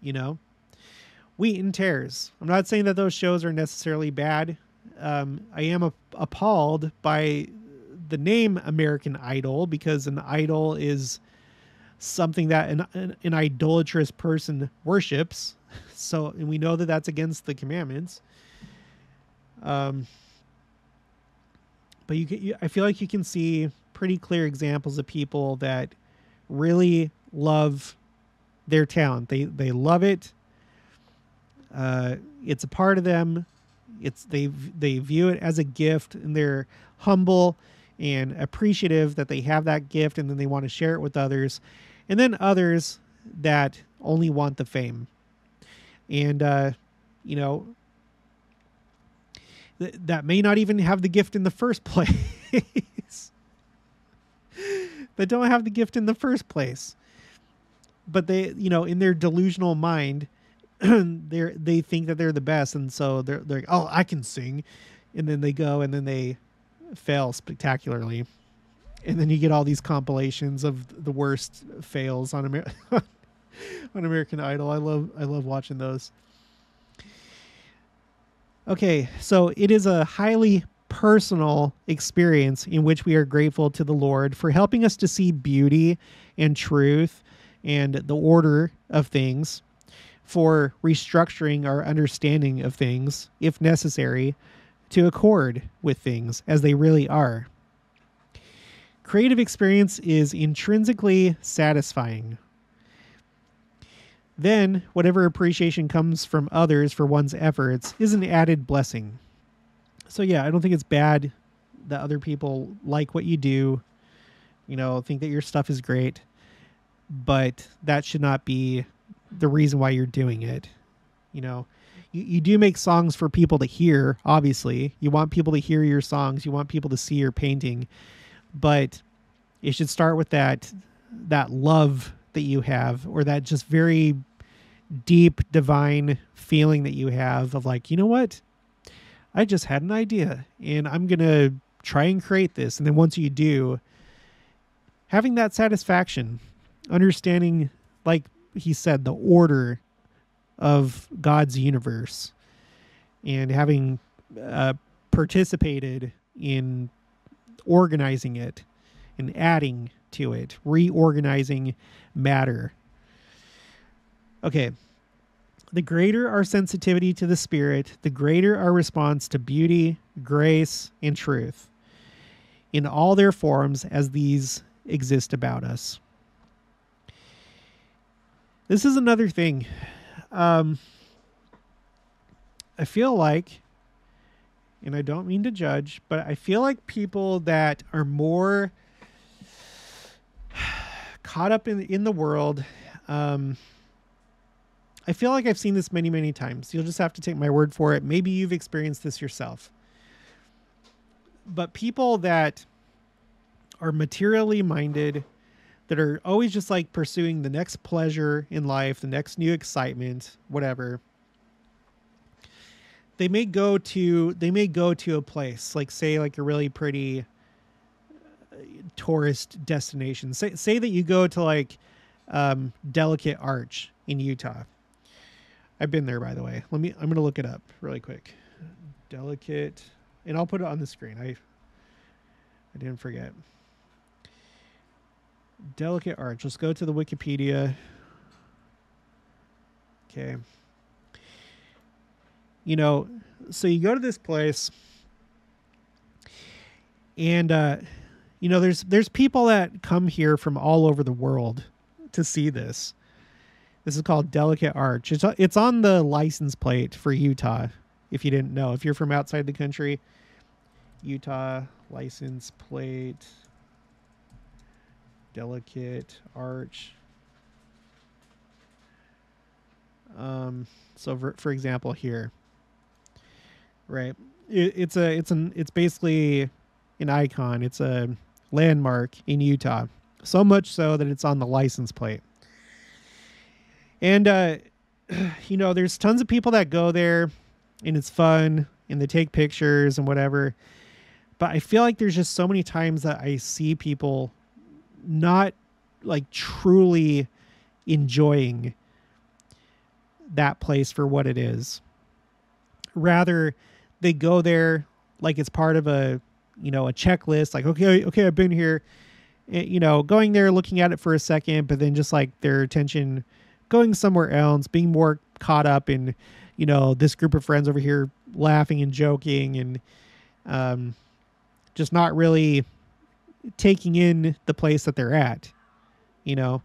Wheat and tares. I'm not saying that those shows are necessarily bad. I am appalled by the name American Idol, because an idol is something that an idolatrous person worships. So, and we know that that's against the commandments. But I feel like you can see pretty clear examples of people that really love their talent. They love it. It's a part of them. They view it as a gift, and they're humble and appreciative that they have that gift, and then they want to share it with others. And then others that only want the fame. And, that may not even have the gift in the first place. That don't have the gift in the first place. But they, in their delusional mind, they think that they're the best. And so they're like, oh, I can sing. And then they go and then they fail spectacularly. And then you get all these compilations of the worst fails on on American Idol. I love watching those. Okay, so it is a highly personal experience in which we are grateful to the Lord for helping us to see beauty and truth and the order of things, for restructuring our understanding of things, if necessary, to accord with things as they really are. Creative experience is intrinsically satisfying. Then, whatever appreciation comes from others for one's efforts is an added blessing. So yeah, I don't think it's bad that other people like what you do, think that your stuff is great, but that should not be the reason why you're doing it. You do make songs for people to hear, obviously. You want people to hear your songs. You want people to see your painting, but it should start with that love that you have, or that just very deep divine feeling that you have of like, you know what? I just had an idea and I'm going to try and create this. And then once you do, having that satisfaction, understanding, like he said, the order of God's universe, and having participated in organizing it and adding to it, reorganizing matter. Okay. The greater our sensitivity to the Spirit, the greater our response to beauty, grace, and truth in all their forms as these exist about us. This is another thing. I feel like, and I don't mean to judge, but I feel like people that are more caught up in the world, I feel like I've seen this many, many times. You'll just have to take my word for it. Maybe you've experienced this yourself. But people that are materially minded, that are always just like pursuing the next pleasure in life, the next new excitement, whatever. They may go to a place, like say like a really pretty tourist destination. Say that you go to like Delicate Arch in Utah. I've been there, by the way. I'm going to look it up really quick. Delicate, and I'll put it on the screen. I didn't forget. Delicate Arch. Let's go to the Wikipedia. Okay. So you go to this place, and there's people that come here from all over the world to see this. This is called Delicate Arch. It's on the license plate for Utah, if you didn't know. If you're from outside the country, Utah license plate. delicate arch. So for example here, right? It's basically an icon. It's a landmark in Utah. So much so that it's on the license plate. And there's tons of people that go there, and it's fun, and they take pictures and whatever. But I feel like there's just so many times that I see people not like truly enjoying that place for what it is. Rather, they go there like it's part of a checklist. Like, okay, I've been here, going there, looking at it for a second, but then just like their attention going somewhere else, being more caught up in, this group of friends over here laughing and joking, and just not really taking in the place that they're at, and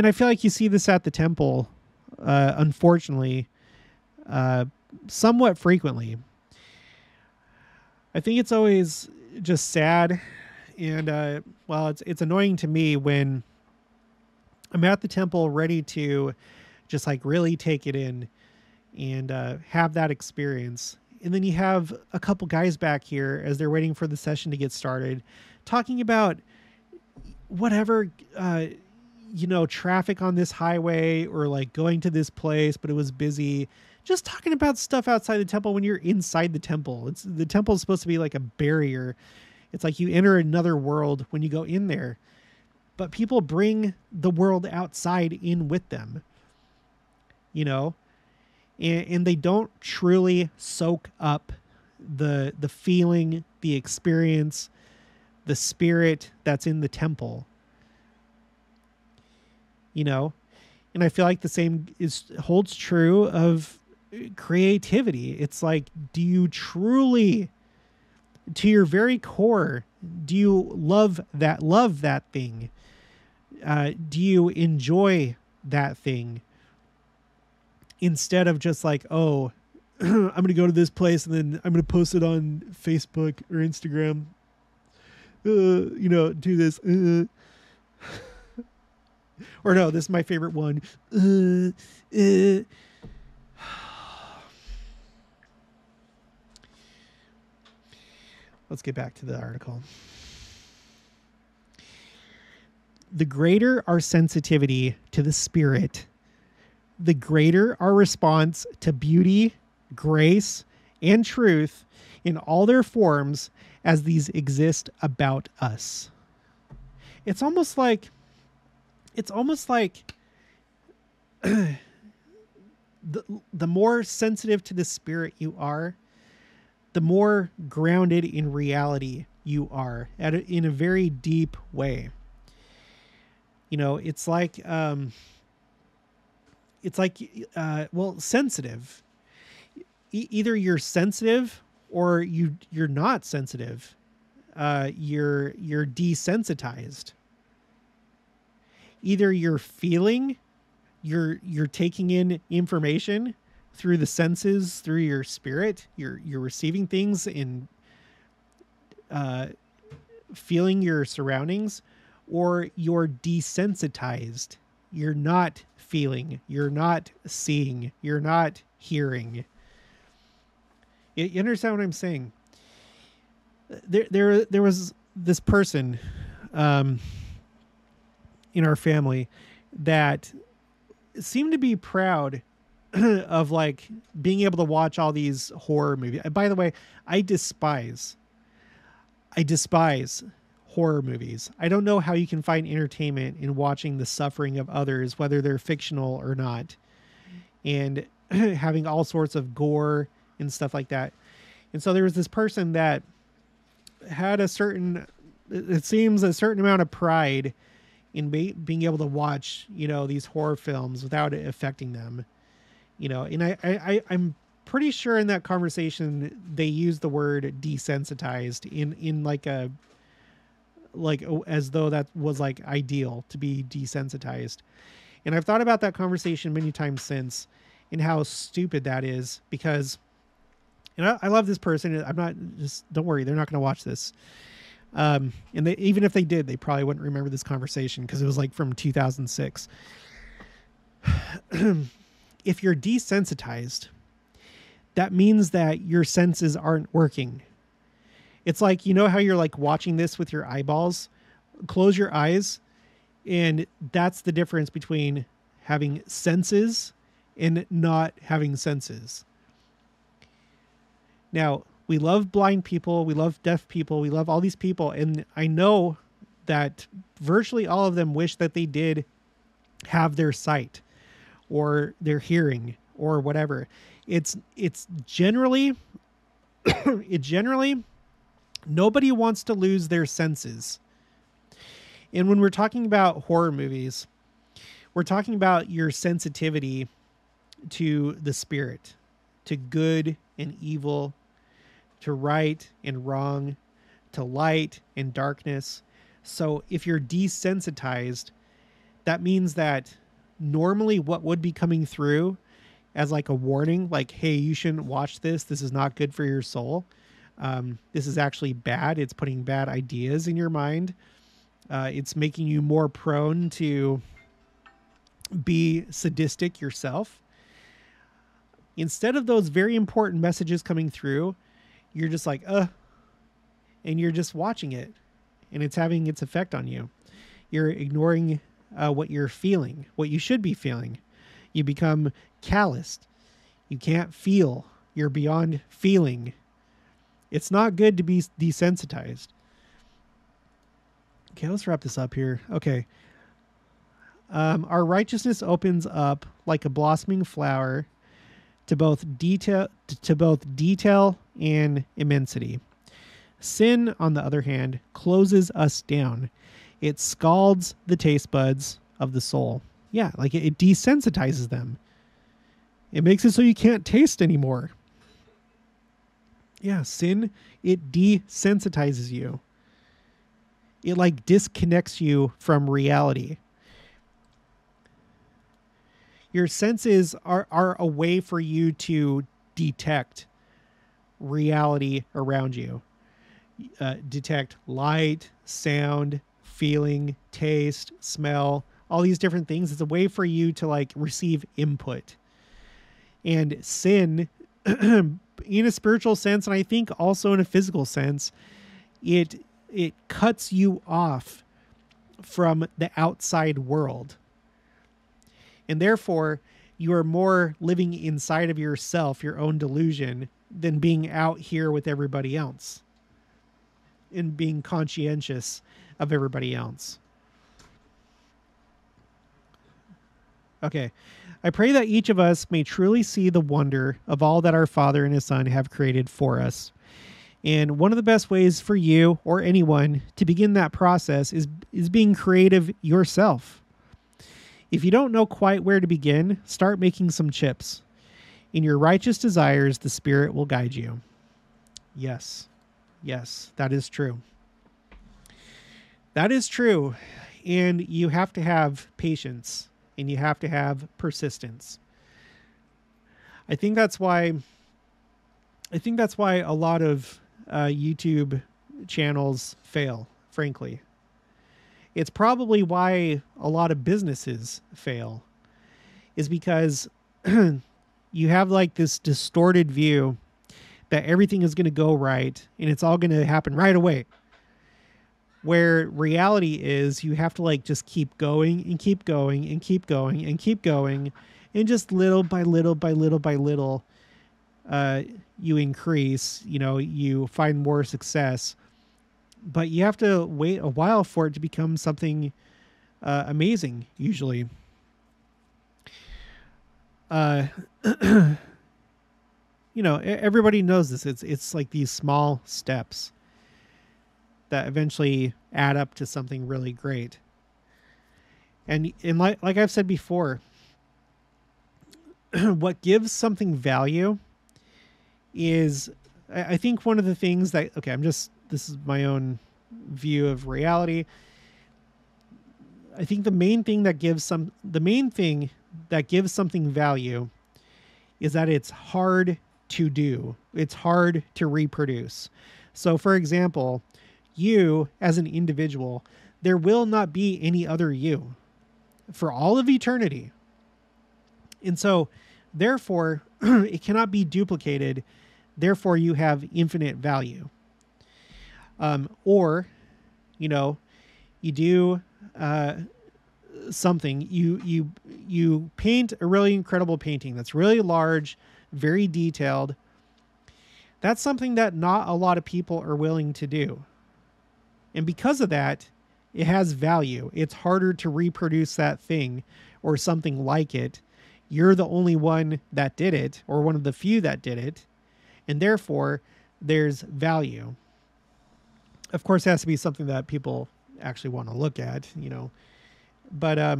I feel like you see this at the temple, unfortunately, somewhat frequently. I think it's always just sad, and it's annoying to me when I'm at the temple ready to just like really take it in and have that experience. And then you have a couple guys back here as they're waiting for the session to get started, talking about whatever, traffic on this highway, or like going to this place, but it was busy. Just talking about stuff outside the temple when you're inside the temple. The temple is supposed to be like a barrier. It's like you enter another world when you go in there, but people bring the world outside in with them, and they don't truly soak up the feeling, the experience, the spirit that's in the temple, and I feel like the same holds true of creativity. It's like, do you truly, to your very core, do you love that thing? Do you enjoy that thing? Instead of just like, oh, I'm going to go to this place and then I'm going to post it on Facebook or Instagram. Do this. Or no, this is my favorite one. Let's get back to the article. The greater our sensitivity to the spirit, the greater our response to beauty, grace, and truth in all their forms as these exist about us. It's almost like the more sensitive to the spirit you are, the more grounded in reality you are in a very deep way. It's like sensitive. Either you're sensitive or you're not sensitive. You're desensitized. Either you're feeling, you're taking in information through the senses, through your spirit, you're receiving things and feeling your surroundings, or you're desensitized. You're not feeling, you're not seeing, you're not hearing. You understand what I'm saying? There was this person in our family that seemed to be proud of like being able to watch all these horror movies. By the way, I despise horror movies. I don't know how you can find entertainment in watching the suffering of others, whether they're fictional or not, and having all sorts of gore and stuff like that. And so there was this person that had a certain amount of pride in being able to watch, these horror films without it affecting them, and I'm pretty sure in that conversation, they used the word desensitized in as though that was like ideal to be desensitized. And I've thought about that conversation many times since and how stupid that is, because, I love this person. I'm not don't worry, they're not going to watch this, And even if they did, they probably wouldn't remember this conversation because it was like from 2006. If you're desensitized, that means that your senses aren't working. It's like, you know how you're like watching this with your eyeballs? Close your eyes, and that's the difference between having senses and not having senses. Now, we love blind people, we love deaf people, we love all these people, and I know that virtually all of them wish that they did have their sight or their hearing or whatever. It's generally nobody wants to lose their senses. And when we're talking about horror movies, we're talking about your sensitivity to the spirit, to good and evil, to right and wrong, to light and darkness. So if you're desensitized, that means that normally what would be coming through as like a warning, like, hey, you shouldn't watch this. This is not good for your soul. This is actually bad. It's putting bad ideas in your mind. It's making you more prone to be sadistic yourself. Instead of those very important messages coming through, you're just like, and you're just watching it, and it's having its effect on you. You're ignoring what you're feeling, what you should be feeling. You become calloused. You can't feel. You're beyond feeling. It's not good to be desensitized. Okay, let's wrap this up here. Okay. Our righteousness opens up like a blossoming flower to both detail and immensity. Sin, on the other hand, closes us down. It scalds the taste buds of the soul. Yeah, like it desensitizes them. It makes it so you can't taste anymore. Yeah, sin, it desensitizes you. It like disconnects you from reality. Your senses are a way for you to detect reality around you. Detect light, sound, feeling, taste, smell, all these different things. It's a way for you to like receive input. And sin, in a spiritual sense, and I think also in a physical sense, it cuts you off from the outside world. And therefore, you are more living inside of yourself, your own delusion, than being out here with everybody else and being conscientious of everybody else. Okay. I pray that each of us may truly see the wonder of all that our Father and His Son have created for us. And one of the best ways for you or anyone to begin that process is being creative yourself. If you don't know quite where to begin, start making some chips. In your righteous desires, the Spirit will guide you. Yes. Yes, that is true. That is true. And you have to have patience and you have to have persistence. I think that's why a lot of YouTube channels fail, frankly. It's probably why a lot of businesses fail, is because you have like this distorted view that everything is going to go right and it's all going to happen right away. Where reality is you have to like just keep going and keep going and keep going and keep going. And just little by little by little by little, you increase, you find more success. But you have to wait a while for it to become something amazing, usually. Everybody knows this. It's like these small steps that eventually add up to something really great. And like I've said before, what gives something value is, I think one of the things that, this is my own view of reality. I think the main thing that gives something value is that it's hard to do. It's hard to reproduce. So for example, you as an individual. There will not be any other you for all of eternity. And so, therefore, it cannot be duplicated. Therefore, you have infinite value. Or, you know, you do something. You paint a really incredible painting that's really large, very detailed. That's something that not a lot of people are willing to do. And because of that, it has value. It's harder to reproduce that thing or something like it. You're the only one that did it, or one of the few that did it. And therefore, there's value. Of course, it has to be something that people actually want to look at, you know. But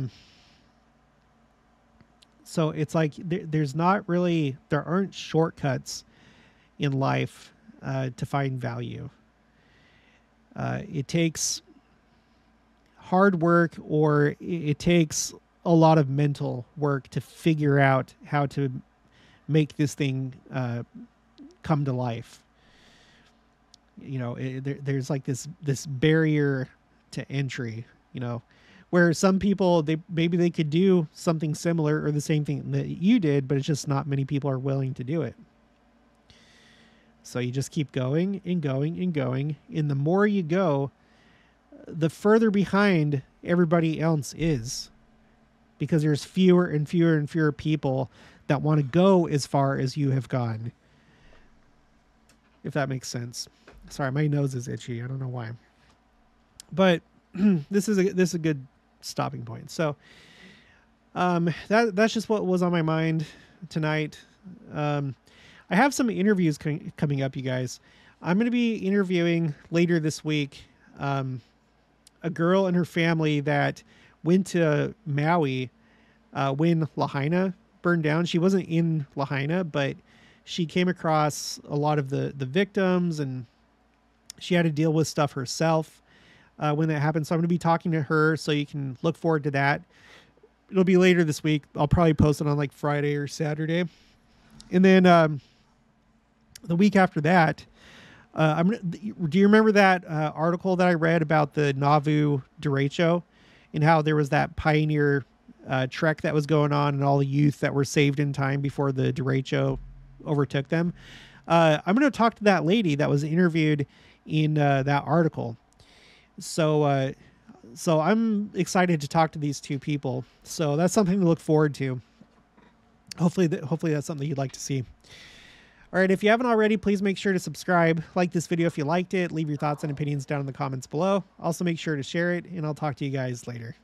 so it's like there's not really, there aren't shortcuts in life to find value. It takes hard work, or it takes a lot of mental work to figure out how to make this thing come to life. You know, there's like this barrier to entry, you know, where some people, maybe they could do something similar or the same thing that you did, but it's just not many people are willing to do it. So you just keep going and going and going, and the more you go, the further behind everybody else is, because there's fewer and fewer and fewer people that want to go as far as you have gone. If that makes sense. Sorry, my nose is itchy. I don't know why. But this is a good stopping point. So that's just what was on my mind tonight. I have some interviews coming up, you guys. I'm going to be interviewing later this week a girl and her family that went to Maui when Lahaina burned down. She wasn't in Lahaina, but she came across a lot of the victims, and she had to deal with stuff herself when that happened. So I'm going to be talking to her, so you can look forward to that. It'll be later this week. I'll probably post it on like Friday or Saturday. And then the week after that, do you remember that article that I read about the Nauvoo derecho and how there was that pioneer trek that was going on and all the youth that were saved in time before the derecho overtook them? I'm going to talk to that lady that was interviewed in that article. So I'm excited to talk to these two people. So that's something to look forward to. Hopefully that's something you'd like to see. All right, if you haven't already, please make sure to subscribe. Like this video if you liked it. Leave your thoughts and opinions down in the comments below. Also, make sure to share it, and I'll talk to you guys later.